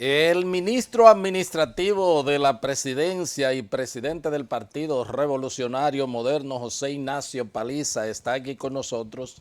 El ministro administrativo de la presidencia y presidente del Partido Revolucionario Moderno, José Ignacio Paliza, está aquí con nosotros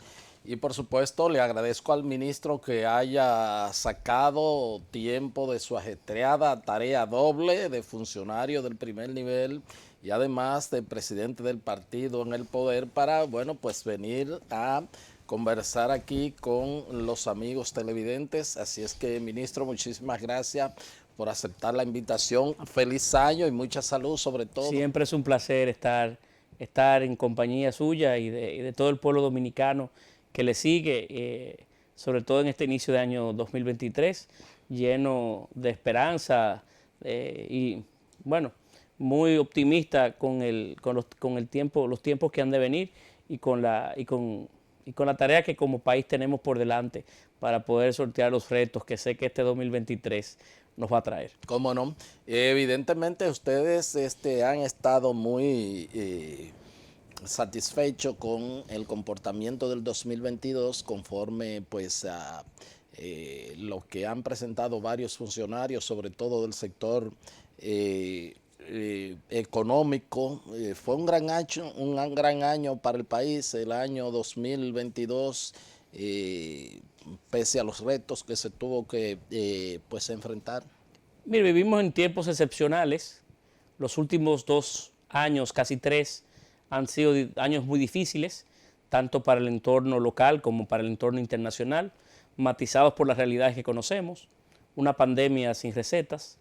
y por supuesto le agradezco al ministro que haya sacado tiempo de su ajetreada tarea doble de funcionario del primer nivel y además de presidente del partido en el poder para, bueno, pues venir a conversar aquí con los amigos televidentes. Así es que, ministro, muchísimas gracias por aceptar la invitación. Feliz año y mucha salud sobre todo. Siempre es un placer estar en compañía suya y de todo el pueblo dominicano que le sigue, sobre todo en este inicio de año 2023, lleno de esperanza y, bueno, muy optimista con el tiempo, los tiempos que han de venir y con la tarea que como país tenemos por delante para poder sortear los retos que sé que este 2023 nos va a traer. ¿Cómo no? Evidentemente ustedes han estado muy satisfechos con el comportamiento del 2022 conforme pues a lo que han presentado varios funcionarios, sobre todo del sector económico. Fue un gran año para el país, el año 2022, pese a los retos que se tuvo que pues enfrentar. Mire, vivimos en tiempos excepcionales. Los últimos 2 años, casi 3, han sido años muy difíciles, tanto para el entorno local como para el entorno internacional, matizados por las realidades que conocemos, una pandemia sin recetas,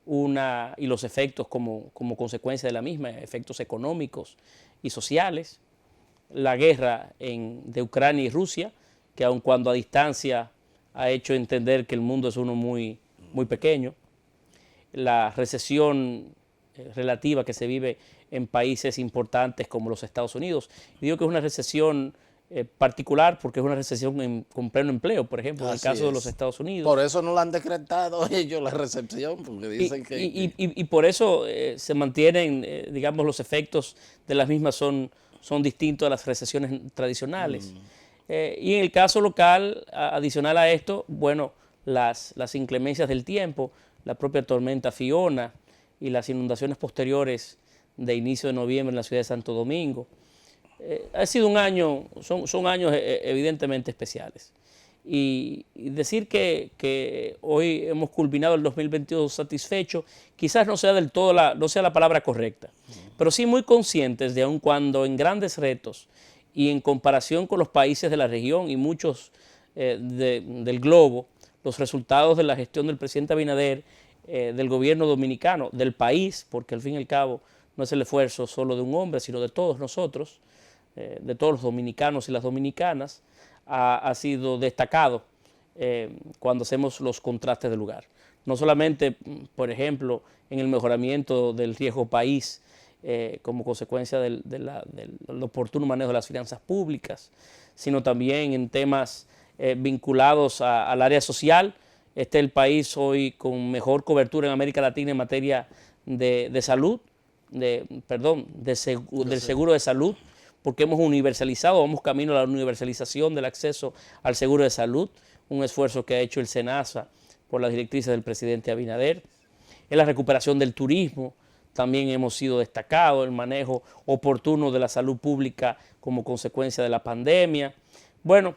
y los efectos como consecuencia de la misma, efectos económicos y sociales, la guerra de Ucrania y Rusia, que aun cuando a distancia ha hecho entender que el mundo es uno muy, muy pequeño, la recesión relativa que se vive en países importantes como los Estados Unidos. Y digo que es una recesión particular porque es una recesión con pleno empleo, por ejemplo, en el caso de los Estados Unidos. Por eso no la han decretado ellos la recepción, porque dicen y por eso se mantienen, digamos, los efectos de las mismas son distintos a las recesiones tradicionales. Y en el caso local, adicional a esto, bueno, las inclemencias del tiempo, la propia tormenta Fiona y las inundaciones posteriores de inicio de noviembre en la ciudad de Santo Domingo. Ha sido un año, son años evidentemente especiales. Y decir que hoy hemos culminado el 2022 satisfecho, quizás no sea del todo no sea la palabra correcta, pero sí muy conscientes de aun cuando en grandes retos y en comparación con los países de la región y muchos del globo, los resultados de la gestión del presidente Abinader, del gobierno dominicano, del país, porque al fin y al cabo no es el esfuerzo solo de un hombre, sino de todos nosotros, de todos los dominicanos y las dominicanas, ha sido destacado cuando hacemos los contrastes del lugar. No solamente, por ejemplo, en el mejoramiento del riesgo país como consecuencia del oportuno manejo de las finanzas públicas, sino también en temas vinculados al área social. Este es el país hoy con mejor cobertura en América Latina en materia de salud, del seguro de salud, porque hemos universalizado, vamos camino a la universalización del acceso al seguro de salud, un esfuerzo que ha hecho el SENASA por las directrices del presidente Abinader. En la recuperación del turismo también hemos sido destacados, el manejo oportuno de la salud pública como consecuencia de la pandemia. Bueno,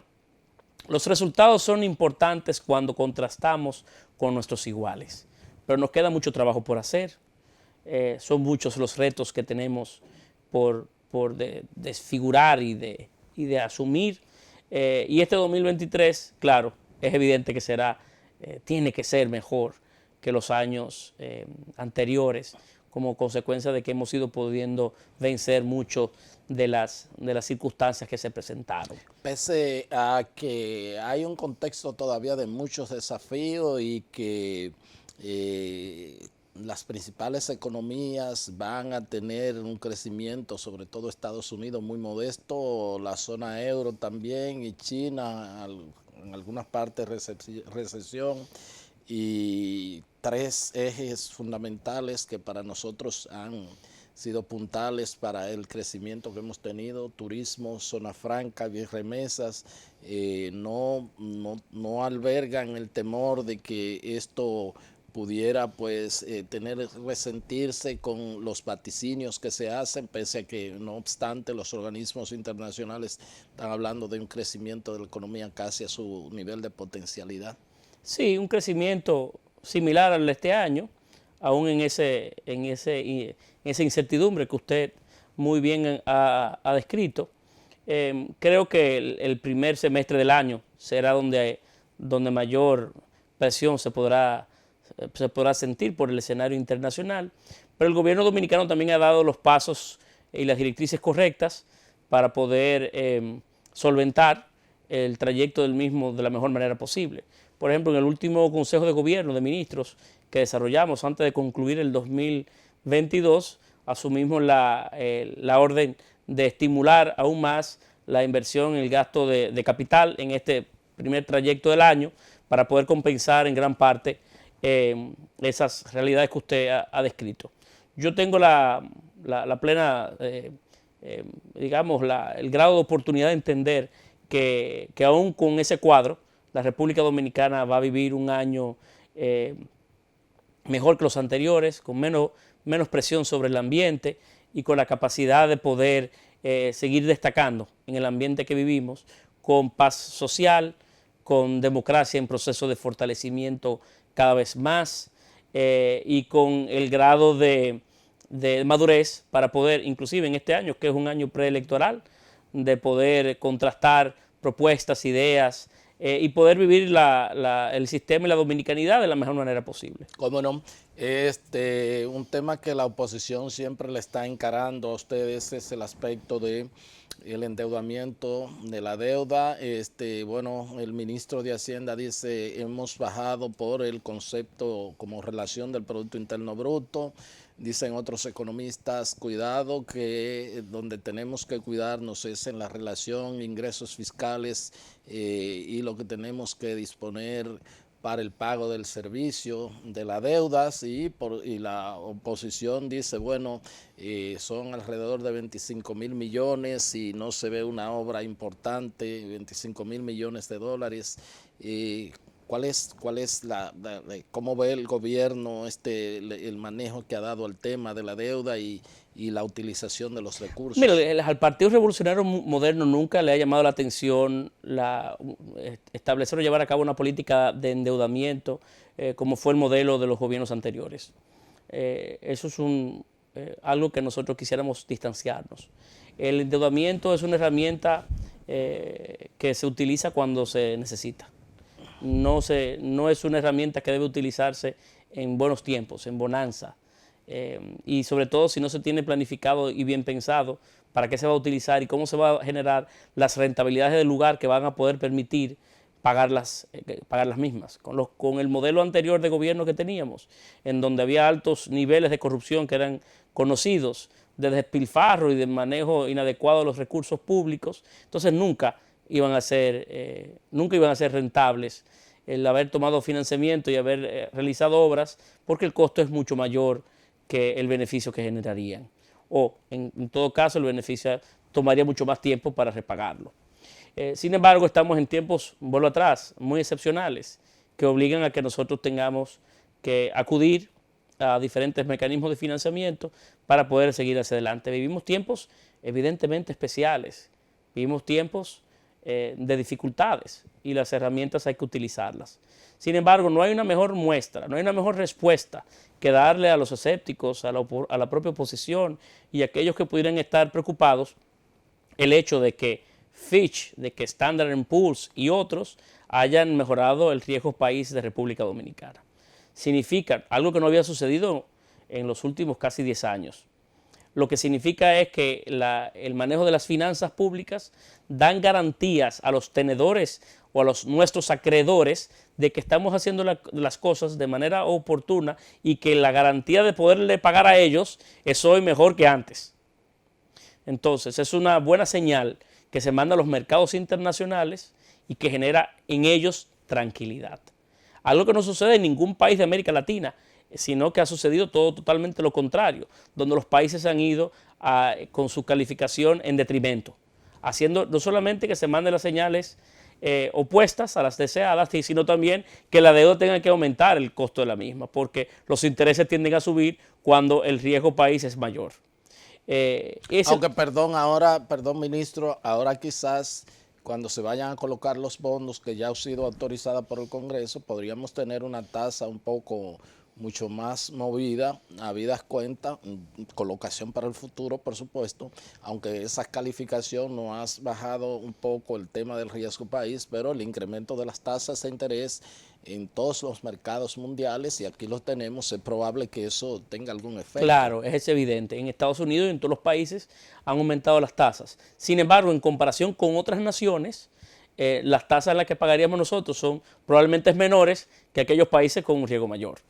los resultados son importantes cuando contrastamos con nuestros iguales, pero nos queda mucho trabajo por hacer. Son muchos los retos que tenemos por desfigurar y de asumir. Y este 2023, claro, es evidente que tiene que ser mejor que los años anteriores, como consecuencia de que hemos ido pudiendo vencer mucho de las circunstancias que se presentaron. Pese a que hay un contexto todavía de muchos desafíos y que las principales economías van a tener un crecimiento, sobre todo Estados Unidos muy modesto, la zona euro también y China en algunas partes recesión, y tres ejes fundamentales que para nosotros han sido puntales para el crecimiento que hemos tenido, turismo, zona franca, bien remesas, no albergan el temor de que esto pudiera pues resentirse con los vaticinios que se hacen, pese a que no obstante los organismos internacionales están hablando de un crecimiento de la economía casi a su nivel de potencialidad. Sí, un crecimiento similar al de este año, aún en esa incertidumbre que usted muy bien ha descrito. Creo que el primer semestre del año será donde mayor presión se podrá sentir por el escenario internacional, pero el gobierno dominicano también ha dado los pasos y las directrices correctas para poder solventar el trayecto del mismo de la mejor manera posible. Por ejemplo, en el último Consejo de Gobierno de Ministros que desarrollamos antes de concluir el 2022, asumimos la orden de estimular aún más la inversión en el gasto de capital en este primer trayecto del año para poder compensar en gran parte esas realidades que usted ha descrito. Yo tengo la plena, digamos, el grado de oportunidad de entender que aún con ese cuadro, la República Dominicana va a vivir un año mejor que los anteriores, con menos presión sobre el ambiente y con la capacidad de poder seguir destacando en el ambiente que vivimos, con paz social, con democracia en proceso de fortalecimiento cada vez más y con el grado de madurez para poder, inclusive en este año, que es un año preelectoral, de poder contrastar propuestas, ideas y poder vivir el sistema y la dominicanidad de la mejor manera posible. ¿Cómo no? Un tema que la oposición siempre le está encarando a ustedes es el aspecto de el endeudamiento de la deuda. Bueno, el ministro de Hacienda dice, hemos bajado por el concepto como relación del Producto Interno Bruto. Dicen otros economistas, cuidado, que donde tenemos que cuidarnos es en la relación ingresos fiscales y lo que tenemos que disponer para el pago del servicio de las deudas, y la oposición dice, bueno, son alrededor de 25.000 millones y no se ve una obra importante, 25.000 millones de dólares. ¿Cuál es cómo ve el gobierno el manejo que ha dado al tema de la deuda y la utilización de los recursos? Mire, al Partido Revolucionario Moderno nunca le ha llamado la atención establecer o llevar a cabo una política de endeudamiento como fue el modelo de los gobiernos anteriores. Eso es algo que nosotros quisiéramos distanciarnos. El endeudamiento es una herramienta que se utiliza cuando se necesita. No es una herramienta que debe utilizarse en buenos tiempos, en bonanza, y sobre todo si no se tiene planificado y bien pensado para qué se va a utilizar y cómo se va a generar las rentabilidades del lugar que van a poder permitir pagar las mismas. Con el modelo anterior de gobierno que teníamos, en donde había altos niveles de corrupción que eran conocidos, de despilfarro y de manejo inadecuado de los recursos públicos, entonces nunca iban a ser rentables el haber tomado financiamiento y haber realizado obras, porque el costo es mucho mayor que el beneficio que generarían. O, en todo caso, el beneficio tomaría mucho más tiempo para repagarlo. Sin embargo, estamos en tiempos, vuelvo atrás, muy excepcionales, que obligan a que nosotros tengamos que acudir a diferentes mecanismos de financiamiento para poder seguir hacia adelante. Vivimos tiempos evidentemente especiales, vivimos tiempos de dificultades y las herramientas hay que utilizarlas. Sin embargo, no hay una mejor muestra, no hay una mejor respuesta que darle a los escépticos, a la propia oposición y a aquellos que pudieran estar preocupados el hecho de que Fitch, de que Standard & Poor's y otros hayan mejorado el riesgo país de República Dominicana. Significa algo que no había sucedido en los últimos casi 10 años. Lo que significa es que el manejo de las finanzas públicas dan garantías a los tenedores o a nuestros acreedores de que estamos haciendo las cosas de manera oportuna y que la garantía de poderle pagar a ellos es hoy mejor que antes. Entonces, es una buena señal que se manda a los mercados internacionales y que genera en ellos tranquilidad. Algo que no sucede en ningún país de América Latina. sino que ha sucedido todo totalmente lo contrario, donde los países han ido con su calificación en detrimento, haciendo no solamente que se manden las señales opuestas a las deseadas, sino también que la deuda tenga que aumentar el costo de la misma, porque los intereses tienden a subir cuando el riesgo país es mayor. Aunque, perdón, ministro, ahora quizás cuando se vayan a colocar los bonos que ya han sido autorizados por el Congreso, podríamos tener una tasa un poco mucho más movida, habidas cuentas, colocación para el futuro, por supuesto, aunque esa calificación no ha bajado un poco el tema del riesgo país, pero el incremento de las tasas de interés en todos los mercados mundiales, y aquí lo tenemos, es probable que eso tenga algún efecto. Claro, es evidente. En Estados Unidos y en todos los países han aumentado las tasas. Sin embargo, en comparación con otras naciones, las tasas a las que pagaríamos nosotros son probablemente menores que aquellos países con un riesgo mayor,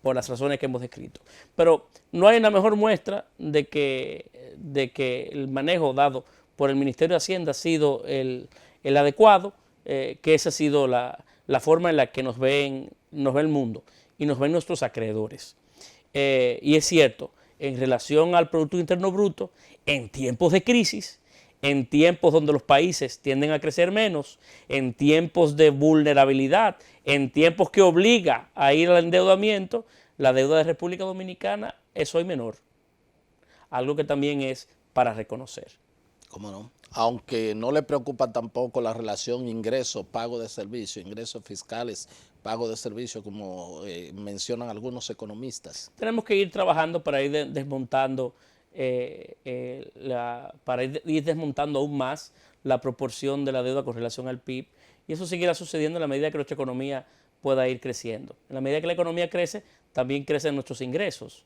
por las razones que hemos descrito. Pero no hay una mejor muestra de que el manejo dado por el Ministerio de Hacienda ha sido el adecuado, que esa ha sido la forma en la que nos ve el mundo y nos ven nuestros acreedores. Y es cierto, en relación al Producto Interno Bruto, en tiempos de crisis, en tiempos donde los países tienden a crecer menos, en tiempos de vulnerabilidad, en tiempos que obliga a ir al endeudamiento, la deuda de República Dominicana es hoy menor. Algo que también es para reconocer. ¿Cómo no? Aunque no le preocupa tampoco la relación ingreso-pago de servicio, ingresos fiscales, pago de servicio, como mencionan algunos economistas. Tenemos que ir trabajando para ir desmontando ir desmontando aún más la proporción de la deuda con relación al PIB, y eso seguirá sucediendo en la medida que nuestra economía pueda ir creciendo. En la medida que la economía crece, también crecen nuestros ingresos,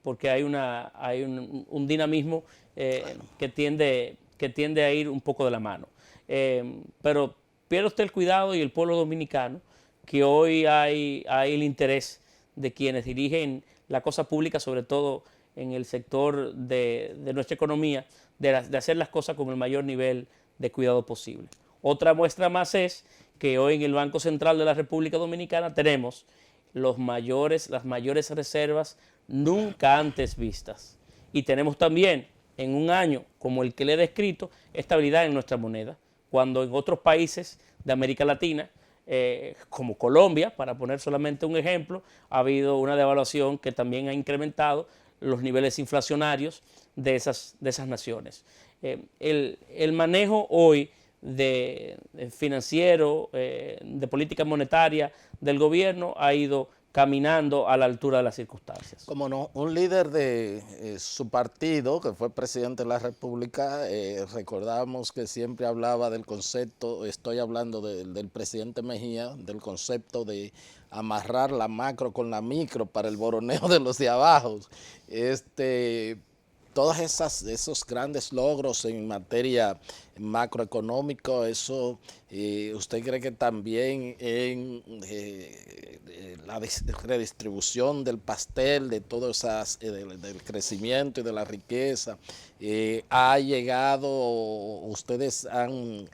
porque hay un dinamismo que tiende a ir un poco de la mano. Pero pierda usted el cuidado, y el pueblo dominicano, que hoy hay el interés de quienes dirigen la cosa pública, sobre todo en el sector de nuestra economía, de hacer las cosas con el mayor nivel de cuidado posible. Otra muestra más es que hoy en el Banco Central de la República Dominicana tenemos las mayores reservas nunca antes vistas. Y tenemos también, en un año como el que le he descrito, estabilidad en nuestra moneda, cuando en otros países de América Latina, como Colombia, para poner solamente un ejemplo, ha habido una devaluación que también ha incrementado los niveles inflacionarios de esas naciones. El manejo hoy financiero, de política monetaria del gobierno ha ido caminando a la altura de las circunstancias. Como no, un líder de su partido, que fue presidente de la República, recordamos que siempre hablaba del concepto, estoy hablando del presidente Mejía, del concepto de amarrar la macro con la micro para el boroneo de los de abajo. Todos esos grandes logros en materia macroeconómica, eso, ¿usted cree que también en la redistribución del pastel, de todo del crecimiento y de la riqueza, ha llegado, ustedes han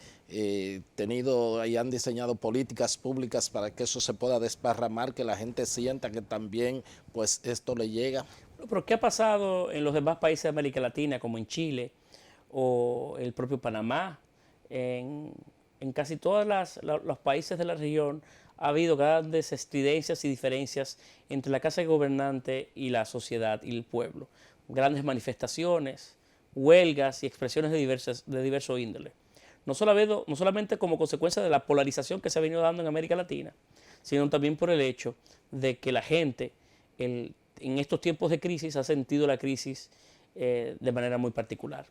tenido y han diseñado políticas públicas para que eso se pueda desparramar, que la gente sienta que también pues esto le llega? Pero ¿qué ha pasado en los demás países de América Latina, como en Chile o el propio Panamá? En casi todos los países de la región ha habido grandes estridencias y diferencias entre la clase gobernante y la sociedad y el pueblo. Grandes manifestaciones, huelgas y expresiones de diverso índole. No solamente como consecuencia de la polarización que se ha venido dando en América Latina, sino también por el hecho de que la gente, en estos tiempos de crisis, ha sentido la crisis de manera muy particular.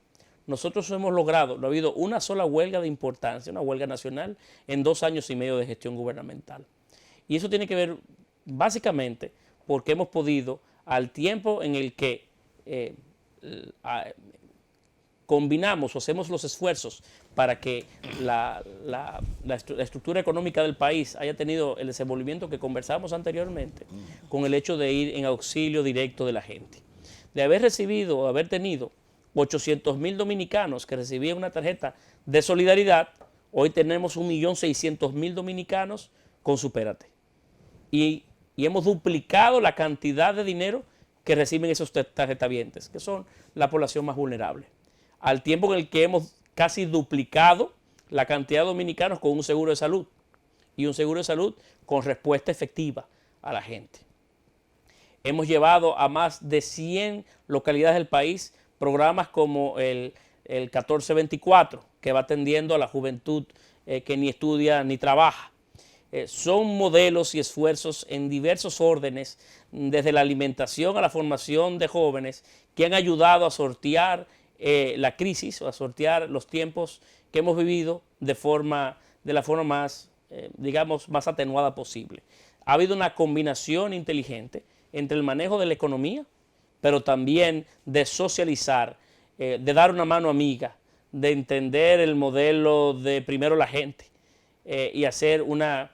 Nosotros hemos logrado, no ha habido una sola huelga de importancia, una huelga nacional, en 2 años y medio de gestión gubernamental. Y eso tiene que ver básicamente porque hemos podido, al tiempo en el que combinamos o hacemos los esfuerzos para que la estructura económica del país haya tenido el desenvolvimiento que conversábamos anteriormente, con el hecho de ir en auxilio directo de la gente. De haber recibido o haber tenido 800,000 dominicanos que recibían una tarjeta de solidaridad, hoy tenemos 1.600.000 dominicanos con Supérate. Y y hemos duplicado la cantidad de dinero que reciben esos tarjetavientes, que son la población más vulnerable. Al tiempo en el que hemos casi duplicado la cantidad de dominicanos con un seguro de salud, y un seguro de salud con respuesta efectiva a la gente. Hemos llevado a más de 100 localidades del país programas como el 1424, que va atendiendo a la juventud que ni estudia ni trabaja. Son modelos y esfuerzos en diversos órdenes, desde la alimentación a la formación de jóvenes, que han ayudado a sortear la crisis o a sortear los tiempos que hemos vivido de la forma más, digamos, más atenuada posible. Ha habido una combinación inteligente entre el manejo de la economía, pero también de socializar, de dar una mano amiga, de entender el modelo de primero la gente y hacer una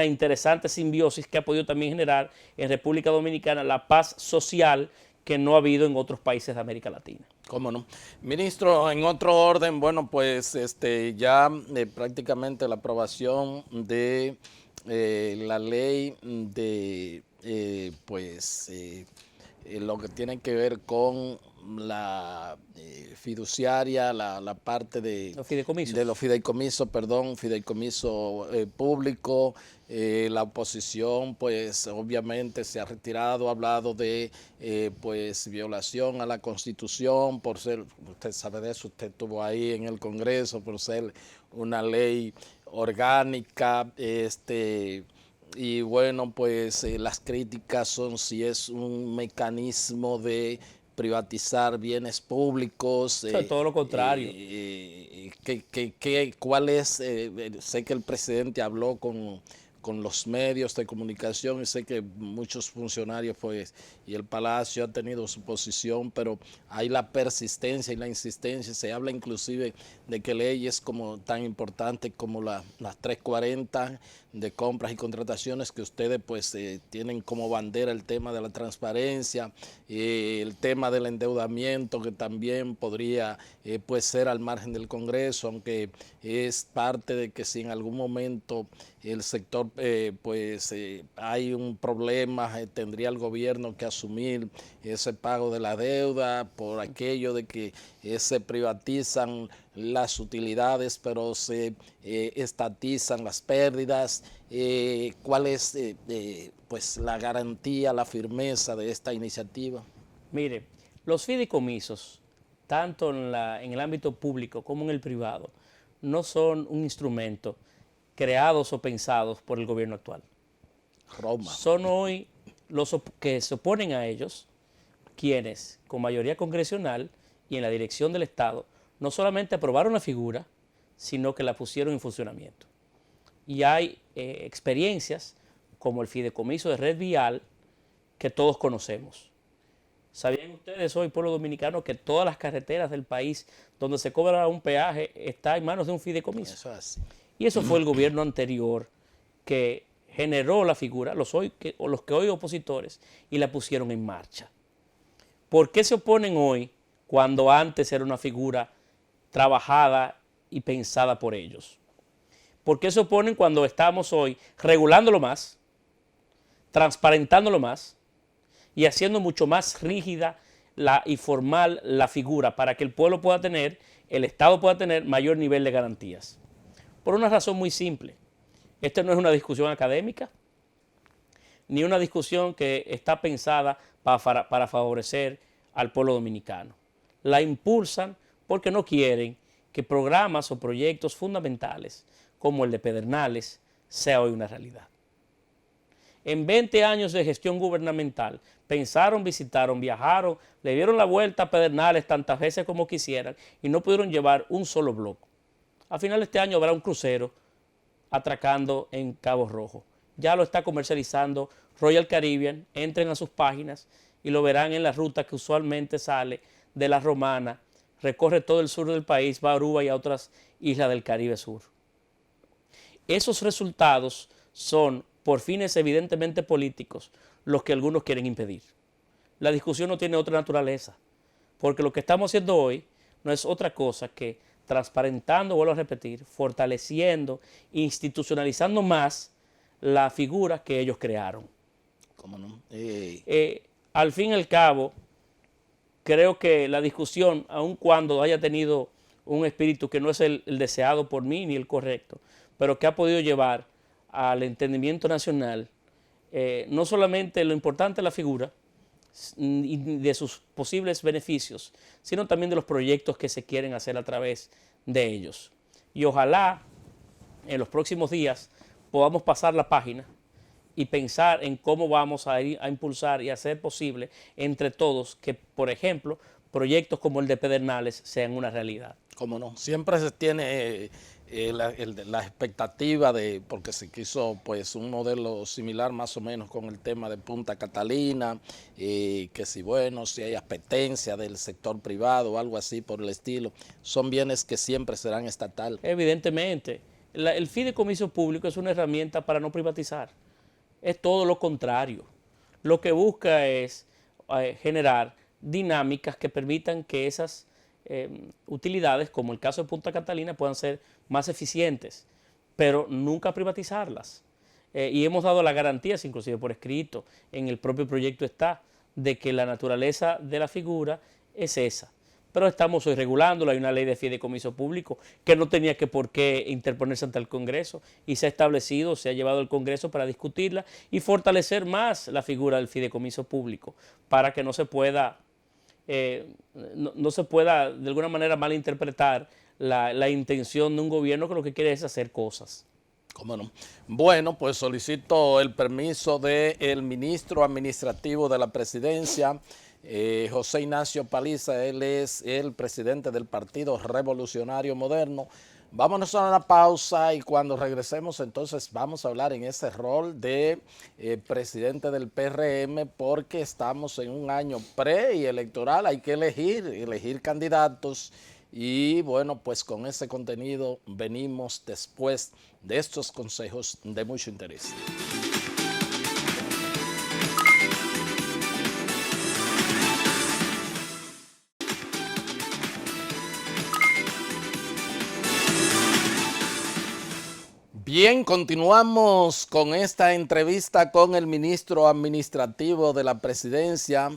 interesante simbiosis que ha podido también generar en República Dominicana la paz social que no ha habido en otros países de América Latina. ¿Cómo no? Ministro, en otro orden, bueno, pues ya prácticamente la aprobación de la ley de lo que tiene que ver con la fiduciaria, la parte de los fideicomisos, fideicomiso público. La oposición, pues obviamente se ha retirado, ha hablado de pues violación a la Constitución por ser, usted sabe de eso, usted estuvo ahí en el Congreso, por ser una ley orgánica, y bueno, pues las críticas son si es un mecanismo de privatizar bienes públicos. Todo lo contrario. ¿Cuál es? Sé que el presidente habló con los medios de comunicación y sé que muchos funcionarios pues y el Palacio ha tenido su posición, pero hay la persistencia y la insistencia. Se habla inclusive de que leyes como tan importantes como las 340 de compras y contrataciones, que ustedes pues tienen como bandera el tema de la transparencia, el tema del endeudamiento, que también podría pues ser al margen del Congreso, aunque es parte de que si en algún momento el sector hay un problema, tendría el gobierno que asumir ese pago de la deuda por aquello de que se privatizan las utilidades pero se estatizan las pérdidas. ¿Cuál es pues la garantía, la firmeza de esta iniciativa? Mire, los fideicomisos, tanto en el ámbito público como en el privado, no son un instrumento creados o pensados por el gobierno actual. Roma. Son hoy los que se oponen a ellos quienes, con mayoría congresional y en la dirección del Estado, no solamente aprobaron la figura, sino que la pusieron en funcionamiento. Y hay experiencias como el fideicomiso de Red Vial que todos conocemos. ¿Sabían ustedes hoy, pueblo dominicano, que todas las carreteras del país donde se cobra un peaje está en manos de un fideicomiso? Eso es así. Y eso fue el gobierno anterior que generó la figura, los que hoy opositores, y la pusieron en marcha. ¿Por qué se oponen hoy cuando antes era una figura trabajada y pensada por ellos? ¿Por qué se oponen cuando estamos hoy regulándolo más, transparentándolo más y haciendo mucho más rígida y formal la figura para que el pueblo pueda tener, el Estado pueda tener mayor nivel de garantías? Por una razón muy simple. Esta no es una discusión académica, ni una discusión que está pensada para favorecer al pueblo dominicano. La impulsan porque no quieren que programas o proyectos fundamentales como el de Pedernales sea hoy una realidad. En 20 años de gestión gubernamental, pensaron, visitaron, viajaron, le dieron la vuelta a Pedernales tantas veces como quisieran y no pudieron llevar un solo bloque. A final de este año habrá un crucero atracando en Cabo Rojo. Ya lo está comercializando Royal Caribbean. Entren a sus páginas y lo verán en la ruta que usualmente sale de La Romana, recorre todo el sur del país, va a Aruba y a otras islas del Caribe Sur. Esos resultados son, por fines evidentemente políticos, los que algunos quieren impedir. La discusión no tiene otra naturaleza, porque lo que estamos haciendo hoy no es otra cosa que transparentando, vuelvo a repetir, fortaleciendo, institucionalizando más la figura que ellos crearon. ¿Cómo no? Al fin y al cabo, creo que la discusión, aun cuando haya tenido un espíritu que no es el deseado por mí ni el correcto, pero que ha podido llevar al entendimiento nacional, no solamente lo importante de la figura y de sus posibles beneficios, sino también de los proyectos que se quieren hacer a través de ellos. Y ojalá en los próximos días podamos pasar la página y pensar en cómo vamos a ir a impulsar y hacer posible entre todos que, por ejemplo, proyectos como el de Pedernales sean una realidad. ¿Cómo no? Siempre se tiene la expectativa de, porque se quiso pues un modelo similar más o menos con el tema de Punta Catalina, que si bueno, si hay apetencia del sector privado o algo así por el estilo, son bienes que siempre serán estatal. Evidentemente, el fideicomiso público es una herramienta para no privatizar. Es todo lo contrario. Lo que busca es generar dinámicas que permitan que esas utilidades, como el caso de Punta Catalina, puedan ser más eficientes, pero nunca privatizarlas. Y hemos dado las garantías, inclusive por escrito, en el propio proyecto está, de que la naturaleza de la figura es esa. Pero estamos hoy regulándolo, hay una ley de fideicomiso público que no tenía que por qué interponerse ante el Congreso y se ha establecido, se ha llevado al Congreso para discutirla y fortalecer más la figura del fideicomiso público para que no se pueda no se pueda de alguna manera malinterpretar la intención de un gobierno que lo que quiere es hacer cosas. ¿Cómo no? Bueno, pues solicito el permiso del ministro administrativo de la presidencia, José Ignacio Paliza. Él es el presidente del Partido Revolucionario Moderno. Vámonos a una pausa y cuando regresemos entonces vamos a hablar en ese rol de presidente del PRM, porque estamos en un año pre y electoral, hay que elegir candidatos y bueno, pues con ese contenido venimos después de estos consejos de mucho interés. Bien, continuamos con esta entrevista con el ministro administrativo de la presidencia,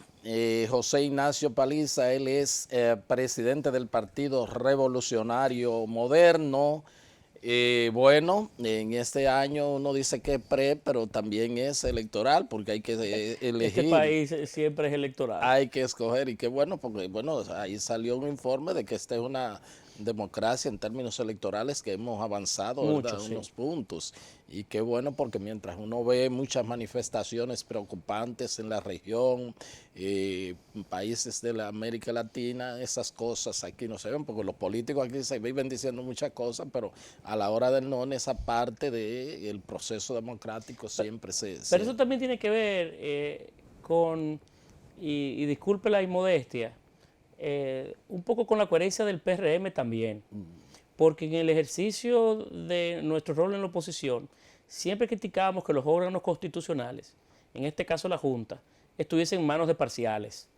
José Ignacio Paliza. Él es presidente del Partido Revolucionario Moderno. Bueno, en este año uno dice que es pre, pero también es electoral, porque hay que elegir. Este país siempre es electoral. Hay que escoger, y qué bueno, porque bueno, ahí salió un informe de que esta es una democracia en términos electorales que hemos avanzado unos puntos. Y qué bueno, porque mientras uno ve muchas manifestaciones preocupantes en la región, países de la América Latina, esas cosas aquí no se ven, porque los políticos aquí se viven diciendo muchas cosas, pero a la hora del no, en esa parte del proceso democrático siempre Pero eso también tiene que ver con, y disculpe la inmodestia, un poco con la coherencia del PRM también, porque en el ejercicio de nuestro rol en la oposición siempre criticábamos que los órganos constitucionales, en este caso la Junta, estuviesen en manos de parciales.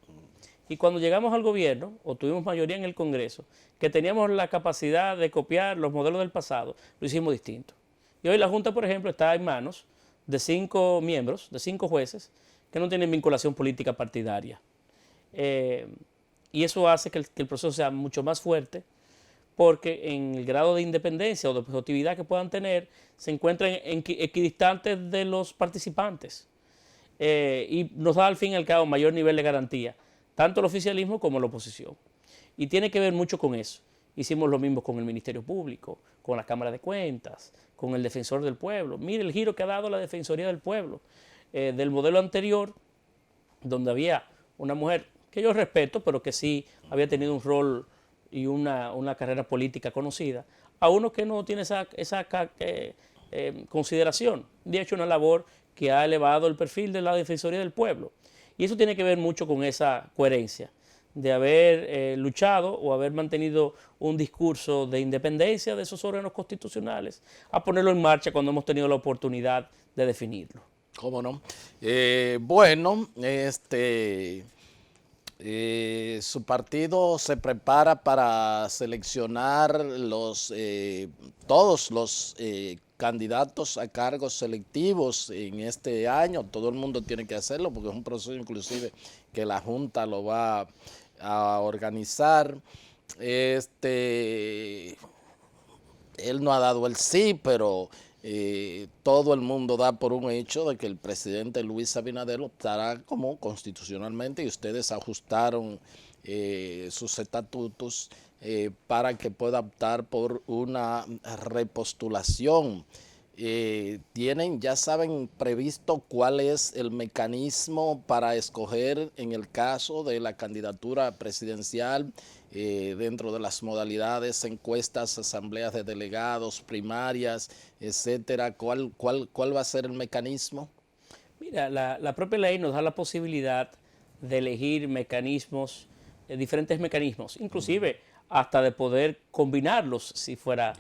Y cuando llegamos al gobierno, o tuvimos mayoría en el Congreso, que teníamos la capacidad de copiar los modelos del pasado, lo hicimos distinto. Y hoy la Junta, por ejemplo, está en manos de 5 miembros, de 5 jueces, que no tienen vinculación política partidaria. Y eso hace que el proceso sea mucho más fuerte, porque en el grado de independencia o de objetividad que puedan tener, se encuentran equidistantes de los participantes. Y nos da al fin y al cabo mayor nivel de garantía, tanto el oficialismo como la oposición. Y tiene que ver mucho con eso. Hicimos lo mismo con el Ministerio Público, con la Cámara de Cuentas, con el Defensor del Pueblo. Mire el giro que ha dado la Defensoría del Pueblo. Del modelo anterior, donde había una mujer que yo respeto, pero que sí había tenido un rol y una carrera política conocida, a uno que no tiene esa consideración. De hecho, una labor que ha elevado el perfil de la Defensoría del Pueblo. Y eso tiene que ver mucho con esa coherencia de haber luchado o haber mantenido un discurso de independencia de esos órganos constitucionales, a ponerlo en marcha cuando hemos tenido la oportunidad de definirlo. ¿Cómo no? Bueno, Su partido se prepara para seleccionar todos los candidatos a cargos selectivos en este año. Todo el mundo tiene que hacerlo porque es un proceso inclusive que la Junta lo va a organizar. Él no ha dado el sí, pero todo el mundo da por un hecho de que el presidente Luis Abinader optará como constitucionalmente y ustedes ajustaron sus estatutos para que pueda optar por una repostulación. Ya saben previsto cuál es el mecanismo para escoger en el caso de la candidatura presidencial dentro de las modalidades, encuestas, asambleas de delegados, primarias, etcétera. ¿Cuál va a ser el mecanismo? Mira, la propia ley nos da la posibilidad de elegir mecanismos, diferentes mecanismos, inclusive hasta de poder combinarlos si fuera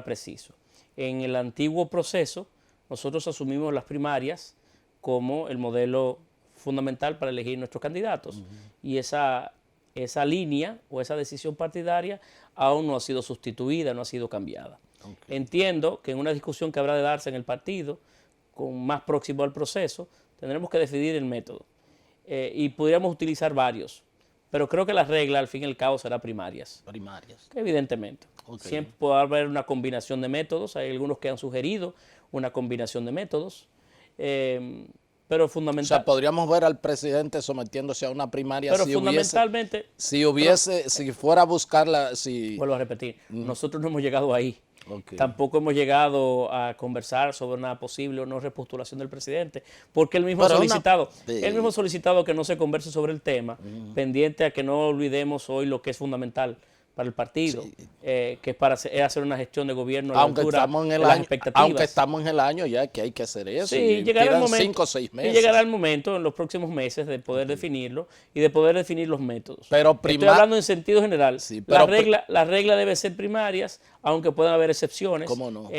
preciso. En el antiguo proceso, nosotros asumimos las primarias como el modelo fundamental para elegir nuestros candidatos. Y esa línea o esa decisión partidaria aún no ha sido sustituida, no ha sido cambiada. Entiendo que en una discusión que habrá de darse en el partido, más próximo al proceso, tendremos que decidir el método. Y podríamos utilizar varios. Pero creo que la regla, al fin y al cabo, será primarias. Primarias. Evidentemente. Siempre puede haber una combinación de métodos. Hay algunos que han sugerido una combinación de métodos. Pero fundamental. O sea, podríamos ver al presidente sometiéndose a una primaria pero fundamentalmente. Si fuera a buscarla. Vuelvo a repetir, nosotros no hemos llegado ahí. Tampoco hemos llegado a conversar sobre una posible o no repostulación del presidente, porque él mismo ha solicitado que no se converse sobre el tema, pendiente a que no olvidemos hoy lo que es fundamental para el partido, que es hacer una gestión de gobierno a la altura de las expectativas. Aunque estamos en el año ya que hay que hacer eso. Sí, llegará el momento, 5 o 6 meses. Y llegará el momento en los próximos meses de poder definirlo y de poder definir los métodos. Pero estoy hablando en sentido general. Sí, la regla debe ser primarias, aunque puedan haber excepciones. ¿Cómo no?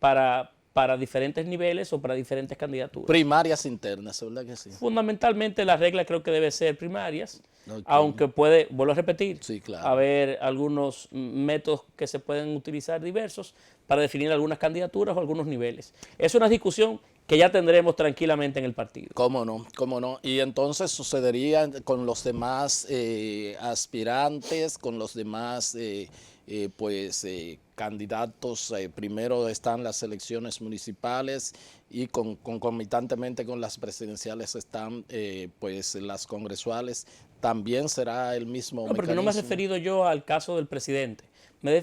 Para diferentes niveles o para diferentes candidaturas. Primarias internas, ¿verdad que sí? Fundamentalmente la regla creo que debe ser primarias, aunque puede, vuelvo a repetir, haber algunos métodos que se pueden utilizar diversos para definir algunas candidaturas o algunos niveles. Es una discusión que ya tendremos tranquilamente en el partido. ¿Cómo no? ¿Cómo no? Y entonces sucedería con los demás aspirantes, con los demás candidatos. Primero están las elecciones municipales y concomitantemente con las presidenciales están las congresuales. También será el mismo mecanismo. Porque no me he referido yo al caso del presidente. Me he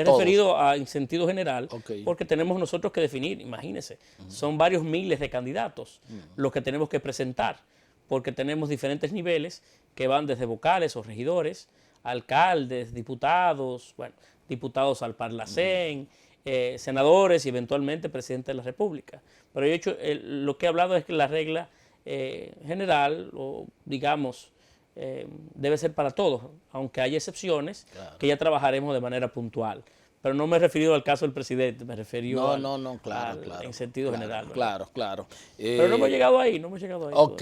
referido en sentido general, porque tenemos nosotros que definir, imagínense, son varios miles de candidatos los que tenemos que presentar, porque tenemos diferentes niveles que van desde vocales o regidores, alcaldes, diputados, diputados al Parlacén, senadores y eventualmente presidente de la República. Pero lo que he hablado es que la regla general, o digamos, debe ser para todos, aunque hay excepciones que ya trabajaremos de manera puntual. Pero no me he referido al caso del presidente, me refiero claro, en sentido general. Claro. Pero no hemos llegado ahí, Ok.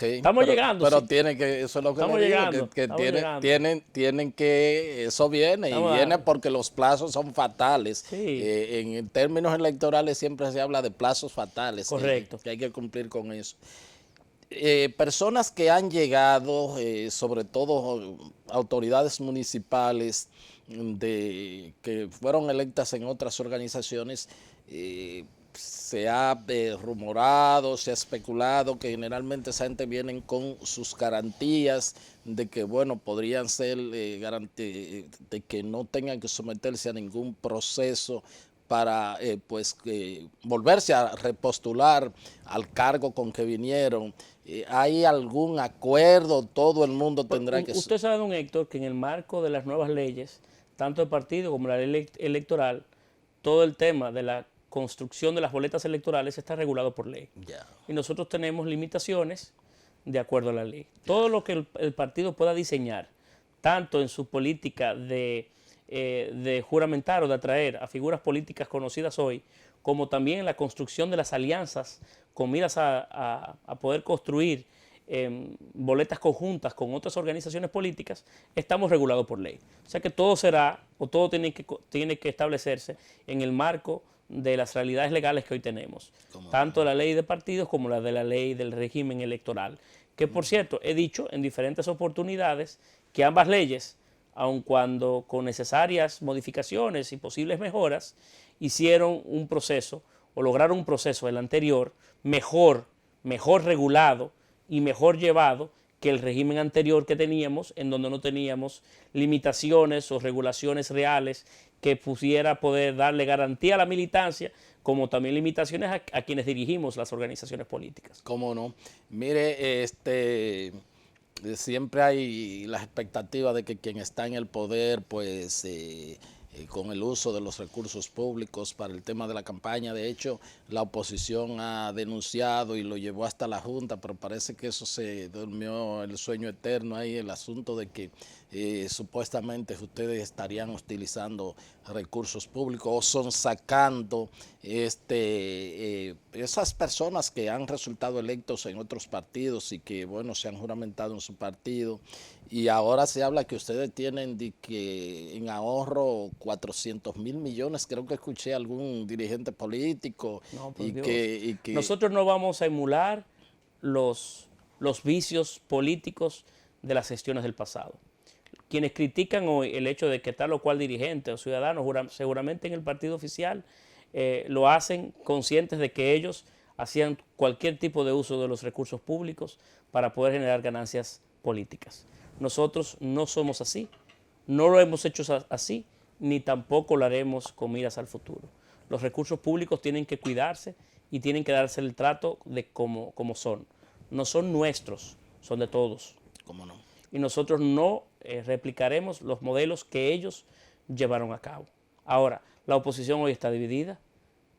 Estamos llegando. Pero sí. tiene que, eso es lo que estamos le digo, llegando, que tienen que, eso viene, estamos viene porque los plazos son fatales. Sí. En términos electorales siempre se habla de plazos fatales. Correcto. Que hay que cumplir con eso. Personas que han llegado, sobre todo autoridades municipales que fueron electas en otras organizaciones, se ha rumorado, se ha especulado que generalmente esa gente vienen con sus garantías de que, bueno, podrían ser de que no tengan que someterse a ningún proceso para volverse a repostular al cargo con que vinieron. ¿Hay algún acuerdo? Todo el mundo tendrá que... Usted sabe, don Héctor, que en el marco de las nuevas leyes, tanto el partido como la ley electoral, todo el tema de la construcción de las boletas electorales está regulado por ley. Y nosotros tenemos limitaciones de acuerdo a la ley. Todo lo que el partido pueda diseñar, tanto en su política de juramentar o de atraer a figuras políticas conocidas hoy, como también en la construcción de las alianzas con miras a poder construir boletas conjuntas con otras organizaciones políticas, estamos regulados por ley. O sea que todo será, o todo tiene que establecerse en el marco de las realidades legales que hoy tenemos, tanto la ley de partidos como la de la ley del régimen electoral, que por cierto he dicho en diferentes oportunidades que ambas leyes, aun cuando con necesarias modificaciones y posibles mejoras, hicieron un proceso o lograron un proceso, el anterior, mejor regulado y mejor llevado que el régimen anterior que teníamos, en donde no teníamos limitaciones o regulaciones reales que pudiera poder darle garantía a la militancia, como también limitaciones a quienes dirigimos las organizaciones políticas. ¿Cómo no? Mire, siempre hay la expectativa de que quien está en el poder, pues, con el uso de los recursos públicos para el tema de la campaña. De hecho, la oposición ha denunciado y lo llevó hasta la Junta, pero parece que eso se durmió el sueño eterno ahí, el asunto de que supuestamente ustedes estarían utilizando recursos públicos o son sacando esas personas que han resultado electos en otros partidos y que, bueno, se han juramentado en su partido. Y ahora se habla que ustedes tienen en ahorro 400.000 millones, creo que escuché a algún dirigente político. No, por Dios. Nosotros no vamos a emular los vicios políticos de las gestiones del pasado. Quienes critican hoy el hecho de que tal o cual dirigente o ciudadano, seguramente en el partido oficial, lo hacen conscientes de que ellos hacían cualquier tipo de uso de los recursos públicos para poder generar ganancias políticas. Nosotros no somos así, no lo hemos hecho así, ni tampoco lo haremos con miras al futuro. Los recursos públicos tienen que cuidarse y tienen que darse el trato de como son. No son nuestros, son de todos. ¿Cómo no? Y nosotros no replicaremos los modelos que ellos llevaron a cabo. Ahora, la oposición hoy está dividida,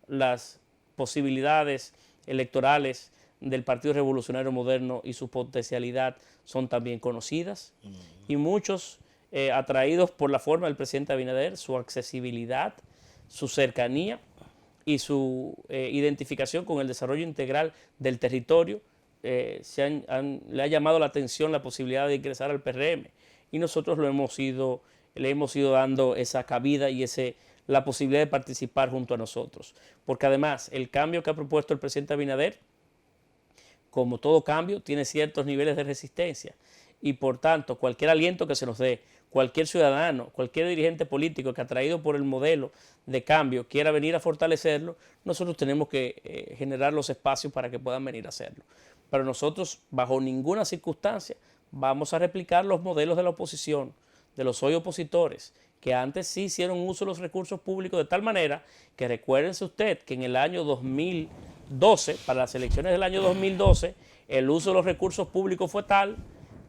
las posibilidades electorales del Partido Revolucionario Moderno y su potencialidad son también conocidas, y muchos atraídos por la forma del presidente Abinader, su accesibilidad, su cercanía y su identificación con el desarrollo integral del territorio, le ha llamado la atención la posibilidad de ingresar al PRM, y nosotros le hemos ido dando esa cabida y la posibilidad de participar junto a nosotros. Porque además el cambio que ha propuesto el presidente Abinader, como todo cambio, tiene ciertos niveles de resistencia, y por tanto cualquier aliento que se nos dé, cualquier ciudadano, cualquier dirigente político que atraído por el modelo de cambio quiera venir a fortalecerlo, nosotros tenemos que generar los espacios para que puedan venir a hacerlo. Pero nosotros bajo ninguna circunstancia vamos a replicar los modelos de la oposición, de los hoy opositores, que antes sí hicieron uso de los recursos públicos de tal manera que recuérdense usted que en el año 2012, para las elecciones del año 2012, el uso de los recursos públicos fue tal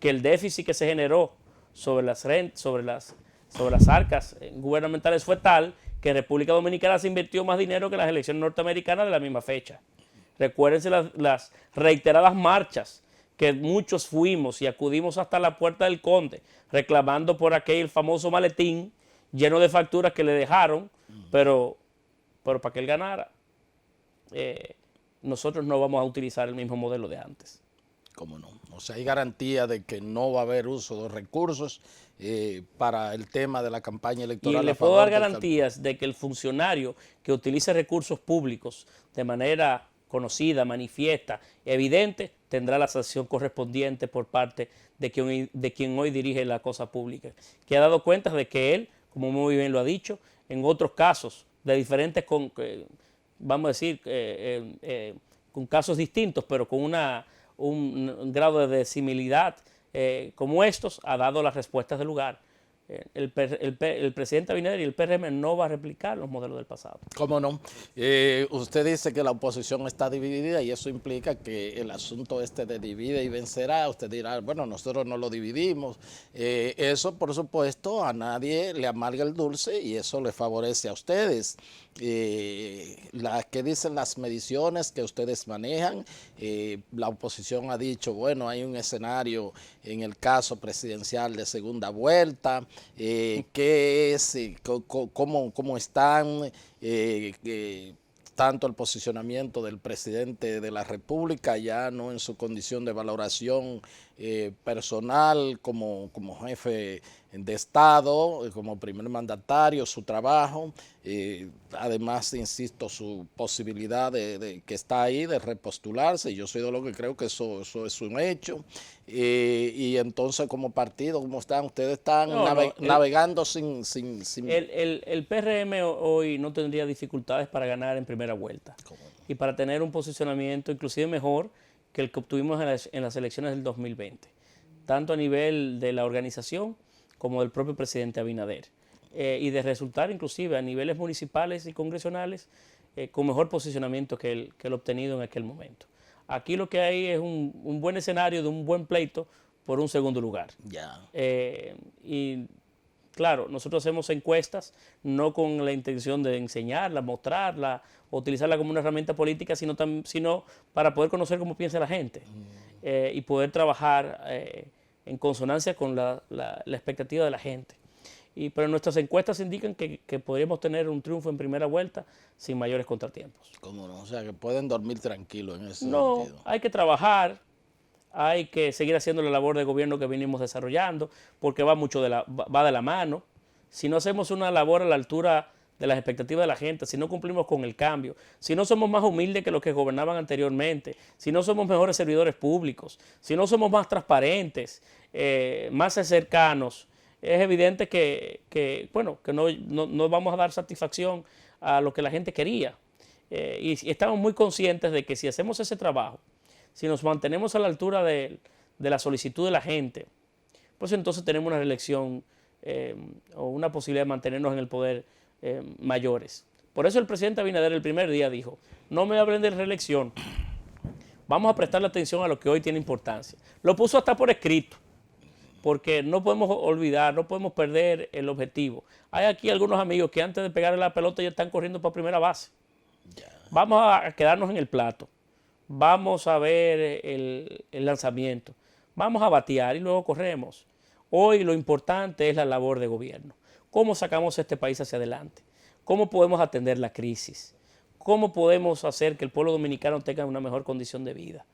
que el déficit que se generó sobre las arcas gubernamentales fue tal que en República Dominicana se invirtió más dinero que en las elecciones norteamericanas de la misma fecha. Recuérdense las reiteradas marchas que muchos fuimos y acudimos hasta la Puerta del Conde reclamando por aquel famoso maletín lleno de facturas que le dejaron, pero para que él ganara. Nosotros no vamos a utilizar el mismo modelo de antes. ¿Cómo no? O sea, hay garantía de que no va a haber uso de recursos para el tema de la campaña electoral. Y le puedo dar garantías de que el funcionario que utilice recursos públicos de manera conocida, manifiesta, evidente, tendrá la sanción correspondiente por parte de quien hoy dirige la cosa pública, que ha dado cuenta de que él, como muy bien lo ha dicho, en otros casos de diferentes, vamos a decir, con casos distintos, pero con un grado de similitud como estos, ha dado las respuestas del lugar. El presidente Abinader y el PRM no va a replicar los modelos del pasado. ¿Cómo no? Usted dice que la oposición está dividida y eso implica que el asunto de divide y vencerá. Usted dirá, bueno, nosotros no lo dividimos. Eso, por supuesto, a nadie le amarga el dulce y eso le favorece a ustedes. ¿Qué dicen las mediciones que ustedes manejan? La oposición ha dicho, bueno, hay un escenario en el caso presidencial de segunda vuelta. ¿Qué es? ¿Cómo están? tanto el posicionamiento del presidente de la República, ya no en su condición de valoración personal como jefe de Estado, como primer mandatario, su trabajo, además, insisto, su posibilidad de que está ahí de repostularse. Yo soy de lo que creo que eso es un hecho. Y entonces, como partido, ¿cómo están? Ustedes están navegando sin... El PRM hoy no tendría dificultades para ganar en primera vuelta y para tener un posicionamiento inclusive mejor que el que obtuvimos en las elecciones del 2020, tanto a nivel de la organización como del propio presidente Abinader, y de resultar inclusive a niveles municipales y congresionales con mejor posicionamiento que el obtenido en aquel momento. Aquí lo que hay es un buen escenario de un buen pleito por un segundo lugar. Y claro, nosotros hacemos encuestas no con la intención de enseñarla, mostrarla, o utilizarla como una herramienta política, sino para poder conocer cómo piensa la gente y poder trabajar en consonancia con la expectativa de la gente. Pero nuestras encuestas indican que podríamos tener un triunfo en primera vuelta sin mayores contratiempos. ¿Cómo no? O sea, que pueden dormir tranquilos en ese sentido. No, hay que trabajar, hay que seguir haciendo la labor de gobierno que venimos desarrollando, porque va de la mano. Si no hacemos una labor a la altura de las expectativas de la gente, si no cumplimos con el cambio, si no somos más humildes que los que gobernaban anteriormente, si no somos mejores servidores públicos, si no somos más transparentes, más cercanos, es evidente que no vamos a dar satisfacción a lo que la gente quería. Y estamos muy conscientes de que si hacemos ese trabajo, si nos mantenemos a la altura de la solicitud de la gente, pues entonces tenemos una reelección o una posibilidad de mantenernos en el poder mayores. Por eso el presidente Abinader el primer día dijo, no me hablen de reelección, vamos a prestarle atención a lo que hoy tiene importancia. Lo puso hasta por escrito, porque no podemos olvidar, no podemos perder el objetivo. Hay aquí algunos amigos que antes de pegarle la pelota ya están corriendo para primera base. Vamos a quedarnos en el plato, vamos a ver el lanzamiento, vamos a batear y luego corremos. Hoy lo importante es la labor de gobierno. ¿Cómo sacamos este país hacia adelante? ¿Cómo podemos atender la crisis? ¿Cómo podemos hacer que el pueblo dominicano tenga una mejor condición de vida?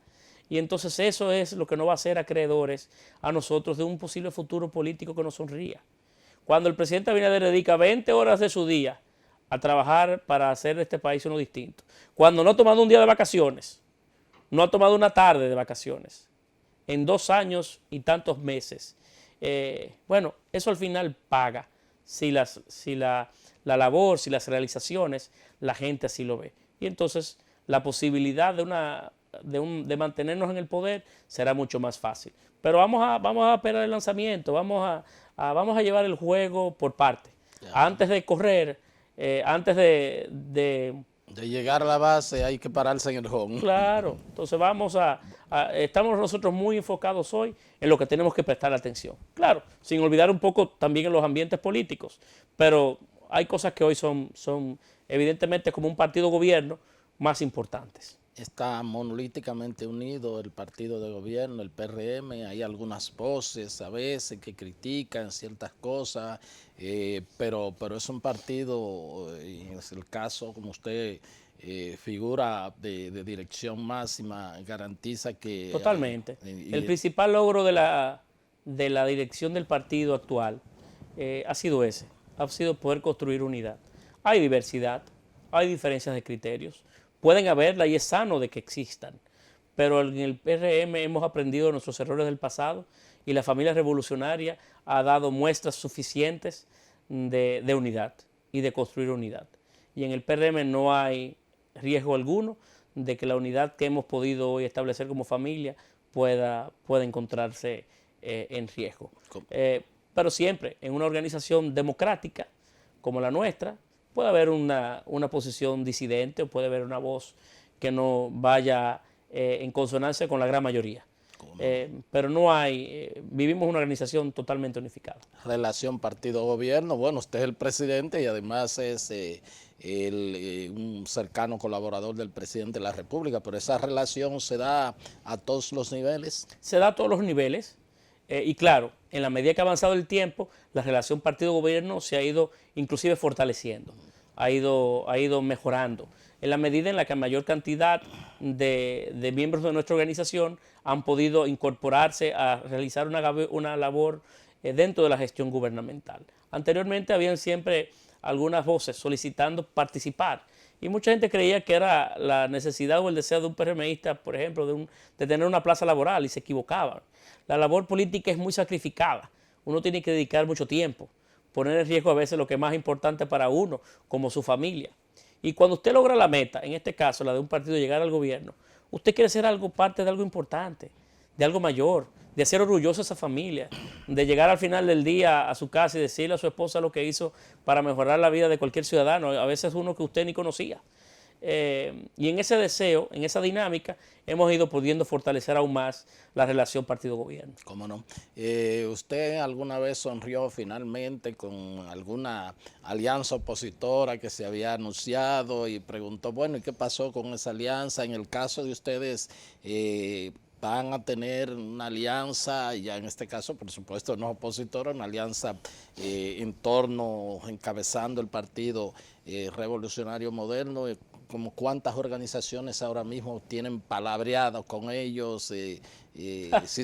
Y entonces eso es lo que nos va a hacer acreedores a nosotros de un posible futuro político que nos sonría. Cuando el presidente Abinader dedica 20 horas de su día a trabajar para hacer de este país uno distinto, cuando no ha tomado un día de vacaciones, no ha tomado una tarde de vacaciones, en 2 años y tantos meses, eso al final paga si la labor, si las realizaciones, la gente así lo ve. Y entonces la posibilidad de mantenernos en el poder será mucho más fácil. Pero vamos a esperar el lanzamiento, vamos a llevar el juego por parte. Antes de correr, antes de llegar a la base hay que pararse en el home. Claro, entonces estamos nosotros muy enfocados hoy en lo que tenemos que prestar atención. Claro, sin olvidar un poco también en los ambientes políticos, pero hay cosas que hoy son evidentemente como un partido gobierno más importantes. Está monolíticamente unido el partido de gobierno, el PRM, hay algunas voces a veces que critican ciertas cosas, pero es un partido, es el caso como usted figura de dirección máxima, garantiza que... Totalmente. El principal logro de la dirección del partido actual ha sido ese, ha sido poder construir unidad. Hay diversidad, hay diferencias de criterios, pueden haberla y es sano de que existan, pero en el PRM hemos aprendido de nuestros errores del pasado y la familia revolucionaria ha dado muestras suficientes de unidad y de construir unidad. Y en el PRM no hay riesgo alguno de que la unidad que hemos podido hoy establecer como familia pueda encontrarse en riesgo. Pero siempre en una organización democrática como la nuestra, puede haber una posición disidente o puede haber una voz que no vaya en consonancia con la gran mayoría. Pero no vivimos una organización totalmente unificada. Relación partido-gobierno, bueno, usted es el presidente y además es un cercano colaborador del presidente de la República, pero esa relación se da a todos los niveles. Se da a todos los niveles. Y claro, en la medida que ha avanzado el tiempo, la relación partido-gobierno se ha ido inclusive fortaleciendo. ha ido mejorando. En la medida en la que mayor cantidad de miembros de nuestra organización han podido incorporarse a realizar una labor dentro de la gestión gubernamental. Anteriormente habían siempre algunas voces solicitando participar y mucha gente creía que era la necesidad o el deseo de un PRMista, por ejemplo, de tener una plaza laboral, y se equivocaban. La labor política es muy sacrificada, uno tiene que dedicar mucho tiempo, poner en riesgo a veces lo que es más importante para uno, como su familia. Y cuando usted logra la meta, en este caso la de un partido llegar al gobierno, usted quiere ser parte de algo importante, de algo mayor, de hacer orgulloso a esa familia, de llegar al final del día a su casa y decirle a su esposa lo que hizo para mejorar la vida de cualquier ciudadano, a veces uno que usted ni conocía. Y en ese deseo, en esa dinámica, hemos ido pudiendo fortalecer aún más la relación partido-gobierno. ¿Cómo no? ¿Usted alguna vez sonrió finalmente con alguna alianza opositora que se había anunciado y preguntó, bueno, ¿y qué pasó con esa alianza? En el caso de ustedes, van a tener una alianza, ya en este caso, por supuesto, no opositora, una alianza en torno, encabezando el Partido Revolucionario Moderno. Como cuántas organizaciones ahora mismo tienen palabreado con ellos, sí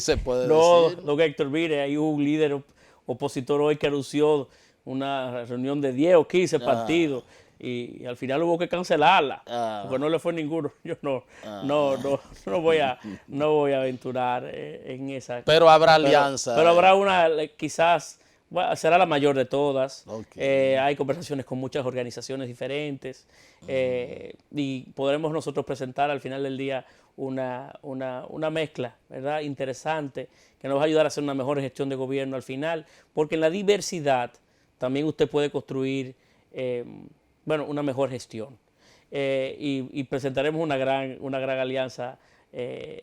se puede decir. No, Héctor, mire, hay un líder opositor hoy que anunció una reunión de 10 o 15 partidos y al final hubo que cancelarla, porque no le fue ninguno. Yo no voy a aventurar en esa. Pero habrá alianza. Pero habrá una, quizás, bueno, será la mayor de todas. Okay. Hay conversaciones con muchas organizaciones diferentes y podremos nosotros presentar al final del día una mezcla, ¿verdad?, interesante, que nos va a ayudar a hacer una mejor gestión de gobierno al final, porque en la diversidad también usted puede construir una mejor gestión. Y presentaremos una gran alianza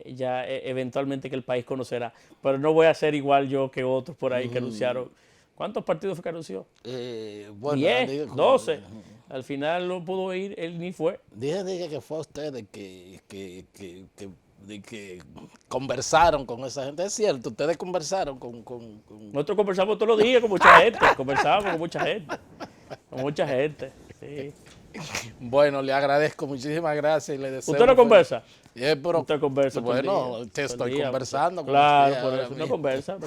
ya eventualmente que el país conocerá. Pero no voy a ser igual yo que otros por ahí que anunciaron. ¿Cuántos partidos fue que anunció? 10, 12. Al final no pudo ir, él ni fue. Dije que fue a ustedes que conversaron con esa gente. Es cierto, ustedes conversaron con... Nosotros conversamos todos los días con mucha gente. Conversamos con mucha gente. Con mucha gente, sí. Bueno, le agradezco, muchísimas gracias y le deseo... ¿Usted no conversa? Pero, usted conversa. Bueno, te estoy conversando. Claro, por eso. No conversa.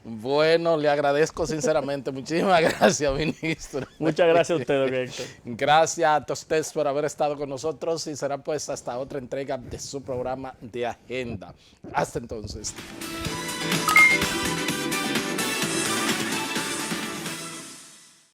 Bueno, le agradezco sinceramente. Muchísimas gracias, ministro. Muchas gracias a usted, don Héctor. Gracias a ustedes por haber estado con nosotros y será pues hasta otra entrega de su programa de Agenda. Hasta entonces.